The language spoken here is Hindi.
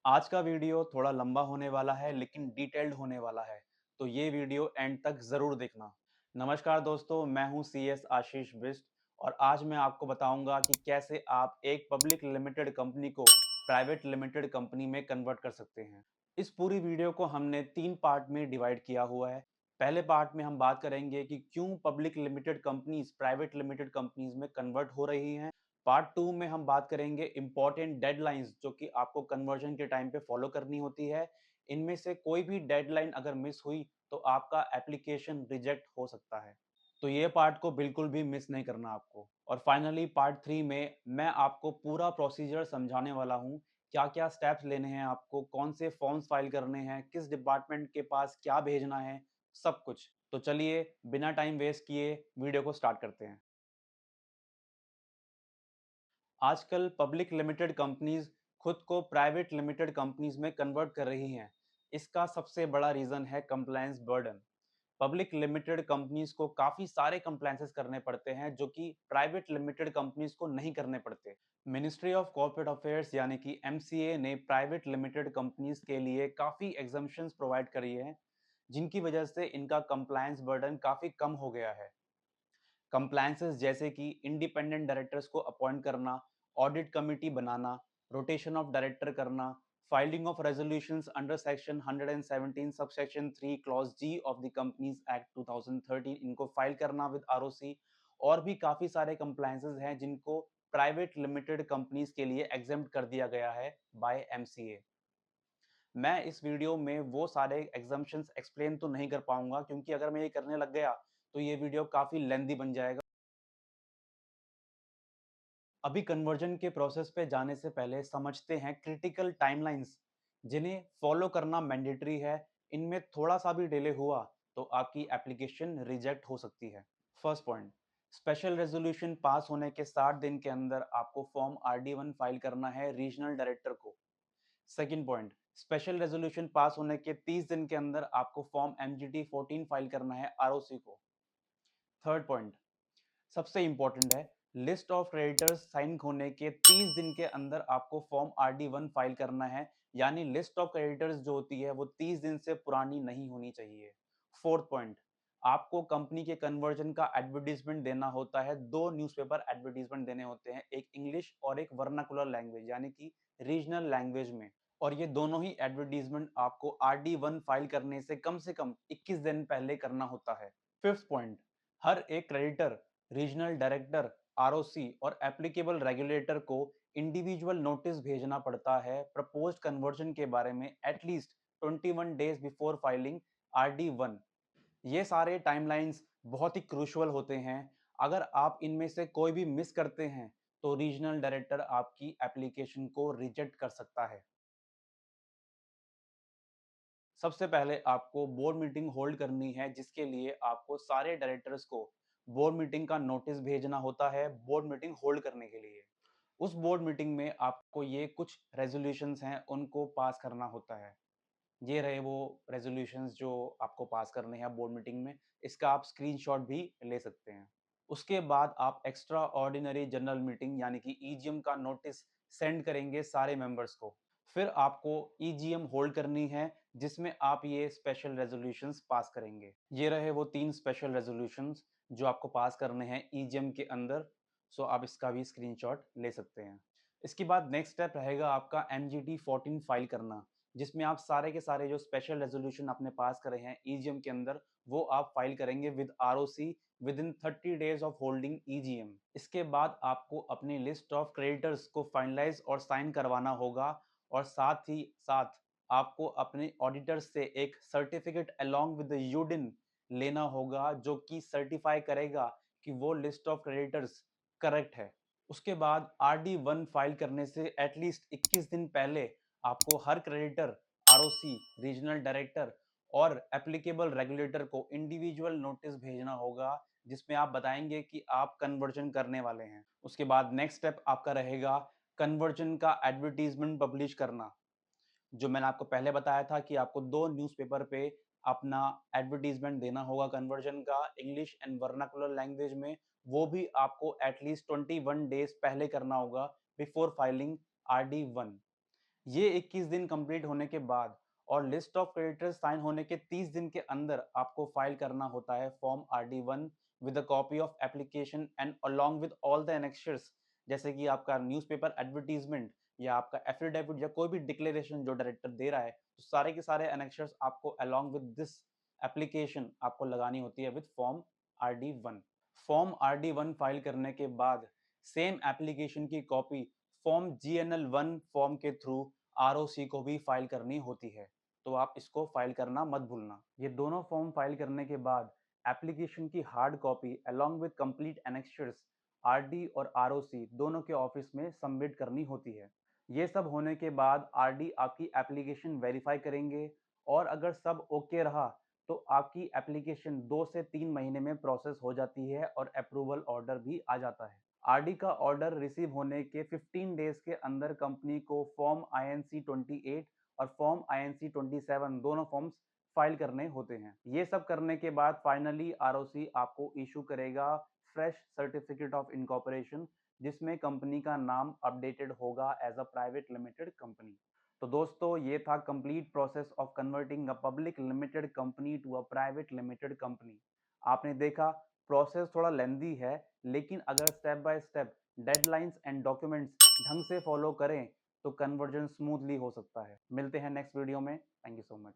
आज का वीडियो थोड़ा लंबा होने वाला है लेकिन डिटेल्ड होने वाला है, तो ये वीडियो एंड तक ज़रूर देखना। नमस्कार दोस्तों, मैं हूं सीएस आशीष बिष्ट और आज मैं आपको बताऊंगा कि कैसे आप एक पब्लिक लिमिटेड कंपनी को प्राइवेट लिमिटेड कंपनी में कन्वर्ट कर सकते हैं। इस पूरी वीडियो को हमने 3 पार्ट में डिवाइड किया हुआ है। पहले पार्ट में हम बात करेंगे कि क्यों public limited companies private limited companies में कन्वर्ट हो रही हैं। पार्ट 2 में हम बात करेंगे इंपॉर्टेंट डेडलाइंस जो कि आपको कन्वर्जन के टाइम पे फॉलो करनी होती है। इनमें से कोई भी डेडलाइन अगर मिस हुई तो आपका एप्लीकेशन रिजेक्ट हो सकता है। तो ये पार्ट को बिल्कुल भी मिस नहीं करना आपको। और फाइनली पार्ट 3 में मैं आपको पूरा प्रोसीजर समझाने वाला हूँ। क्या-क्या स्टेप्स लेने हैं आपको, कौन से फॉर्म्स फाइल करने हैं, किस डिपार्टमेंट के पास क्या भेजना है, सब कुछ। तो चलिए बिना टाइम वेस्ट किए वीडियो को स्टार्ट करते हैं। आजकल पब्लिक लिमिटेड कंपनीज खुद को प्राइवेट लिमिटेड कंपनीज में कन्वर्ट कर रही हैं। इसका सबसे बड़ा रीजन है compliance burden. Public limited companies को काफी सारे कंप्लायंसेस करने पड़ते हैं जो कि प्राइवेट लिमिटेड कंपनीज को नहीं करने पड़ते। मिनिस्ट्री ऑफ कॉर्पोरेट अफेयर्स यानी कि एमसीए ने प्राइवेट लिमिटेड कंपनीज के लिए काफी एग्जम्पशंस प्रोवाइड करी है, जिनकी वजह से इनका कंप्लायंस बर्डन काफी कम हो गया है। कंप्लायंसेस जैसे कि इंडिपेंडेंट डायरेक्टर्स को अपॉइंट करना, ऑडिट कमिटी बनाना, रोटेशन ऑफ डायरेक्टर करना, filing of resolutions under section 117 subsection 3 clause G of the Companies Act 2013, इनको फाइल करना विद आरओसी। और भी काफी सारे कंप्लायंसेस हैं जिनको प्राइवेट लिमिटेड कंपनीज के लिए एग्जेम्प्ट कर दिया गया है बाय एमसीए। मैं इस वीडियो में वो सारे एग्जम्पशंस एक्सप्लेन तो नहीं कर पाऊंगा, क्योंकि अगर मैं ये करने लग गया तो ये वीडियो काफी लेंदी बन जाएगा। अभी कन्वर्जन के प्रोसेस पे जाने से पहले समझते हैं क्रिटिकल टाइमलाइंस जिन्हें फॉलो करना मैंडेटरी है। इनमें थोड़ा सा भी डिले हुआ तो आपकी एप्लीकेशन रिजेक्ट हो सकती है। First point, special resolution pass होने के 60 दिन के अंदर आपको फॉर्म RD1 फाइल करना है रीजनल डायरेक्टर को। Second point, special resolution pass होने के 30 दिन के अंदर आपको फॉर्म MGT 14 फाइल करना है ROC को। थर्ड पॉइंट, सबसे इंपॉर्टेंट है, लिस्ट ऑफ क्रेडिटर्स साइन होने के 30 दिन के अंदर आपको फॉर्म RD1 फाइल करना है। यानी लिस्ट ऑफ क्रेडिटर्स जो होती है वो 30 दिन से पुरानी नहीं होनी चाहिए। फोर्थ पॉइंट, आपको कंपनी के कन्वर्जन का एडवर्टीजमेंट देना होता है। दो न्यूज़पेपर एडवर्टीजमेंट देने होते हैं, एक इंग्लिश और एक वर्नाकुलर लैंग्वेज यानी कि रीजनल लैंग्वेज में। और ये दोनों ही एडवर्टीजमेंट आपको RD1 फाइल करने से कम 21 दिन पहले करना होता है। फिफ्थ पॉइंट, हर एक क्रेडिटर, रीजनल डायरेक्टर, आरओसी और एप्लीकेबल रेगुलेटर को इंडिविजुअल नोटिस भेजना पड़ता है प्रपोज्ड कन्वर्जन के बारे में at least 21 days before filing RD1। ये सारे टाइमलाइंस बहुत ही क्रूशियल होते हैं। अगर आप इनमें से कोई भी मिस करते हैं तो रीजनल डायरेक्टर आपकी एप्लीकेशन को रिजेक्ट कर सकता है। सबसे पहले आपको बोर्ड मीटिंग होल्ड करनी है, जिसके लिए आपको सारे डायरेक्टर्स को बोर्ड मीटिंग का नोटिस भेजना होता है बोर्ड मीटिंग होल्ड करने के लिए। उस बोर्ड मीटिंग में आपको ये कुछ रेजोल्यूशंस हैं उनको पास करना होता है। ये रहे वो रेजोल्यूशंस जो आपको पास करने हैं बोर्ड मीटिंग में। इसका आप स्क्रीनशॉट भी ले सकते हैं। उसके बाद आप एक्स्ट्रा ऑर्डिनरी जनरल मीटिंग यानी कि ईजीएम का नोटिस सेंड करेंगे सारे मेंबर्स को। फिर आपको ईजीएम होल्ड करनी है जिसमें आप ये स्पेशल रेजोल्यूशंस पास करेंगे। ये रहे वो 3 स्पेशल रेजोल्यूशंस जो आपको पास करने हैं ईजीएम के अंदर। सो आप इसका भी स्क्रीनशॉट ले सकते हैं। इसके बाद नेक्स्ट स्टेप रहेगा आपका MGT 14 फाइल करना, जिसमें आप सारे के सारे जो स्पेशल रेजोल्यूशन आपने पास करे हैं ईजीएम के अंदर वो आप फाइल करेंगे with ROC with in 30 days of holding EGM. इसके बाद आपको अपनी लिस्ट ऑफ क्रेडिटर्स को फाइनलाइज और साइन करवाना होगा, और साथ ही साथ आपको अपने ऑडिटर से एक certificate along with the UDIN लेना होगा जो कि सर्टिफाई करेगा कि वो लिस्ट ऑफ क्रेडिटर्स करेक्ट है। उसके बाद RD1 फाइल करने से एटलीस्ट 21 दिन पहले आपको हर क्रेडिटर, आरओसी, रीजनल डायरेक्टर और एप्लीकेबल रेगुलेटर को इंडिविजुअल नोटिस भेजना होगा, जिसमें आप बताएंगे कि आप कन्वर्जन करने वाले हैं। उसके बाद नेक्स्ट स्टेप आपका रहेगा कन्वर्जन का एडवर्टीजमेंट पब्लिश करना। जो मैंने आपको पहले बताया था कि आपको दो न्यूज़पेपर पे अपना एडवर्टीजमेंट देना होगा कन्वर्जन का, इंग्लिश एंड वर्नाकुलर लैंग्वेज में। वो भी आपको एटलीस्ट 21 डेज पहले करना होगा बिफोर फाइलिंग RD1। ये 21 दिन कंप्लीट होने के बाद और लिस्ट ऑफ क्रेडिटर्स साइन होने के 30 दिन के अंदर आपको फाइल करना होता है form RD1 with a copy of application and along with all the annexures, जैसे कि आपका न्यूज़पेपर एडवर्टाइजमेंट या आपका एफिडेविट या कोई भी डिक्लेरेशन जो डायरेक्टर दे रहा है, तो सारे के सारे एनेक्सर्स आपको अलोंग विद दिस एप्लीकेशन आपको लगानी होती है with form RD1। Form RD1 file करने के बाद सेम एप्लीकेशन की कॉपी फॉर्म GNL1 फॉर्म के थ्रू ROC को भी फाइल करनी होती है, तो आप इसको फाइल करना मत भूलना। ये दोनों फॉर्म फाइल करने के बाद एप्लीकेशन की hard copy along with complete annexures RD और ROC दोनों के ऑफिस में सबमिट करनी होती है। ये सब होने के बाद RD आपकी एप्लीकेशन वेरीफाई करेंगे और अगर सब ओके रहा तो आपकी एप्लीकेशन 2 से 3 महीने में प्रोसेस हो जाती है और अप्रूवल ऑर्डर भी आ जाता है। RD का ऑर्डर रिसीव होने के 15 डेज के अंदर कंपनी को फॉर्म INC 28 और फॉर्म INC 27 दोनों फॉर्म्स फाइल करने होते हैं। ये सब करने के बाद फाइनली ROC आपको इशू करेगा फ्रेश सर्टिफिकेट ऑफ इनकॉर्पोरेशन, जिसमें कंपनी का नाम अपडेटेड होगा as a private limited company. तो दोस्तों, ये था complete process of converting a public limited company to a private limited company. आपने देखा प्रोसेस थोड़ा लेंदी है, लेकिन अगर step by step deadlines and documents ढंग से फॉलो करें तो कन्वर्जन स्मूथली हो सकता है। मिलते हैं नेक्स्ट वीडियो में। Thank you so much.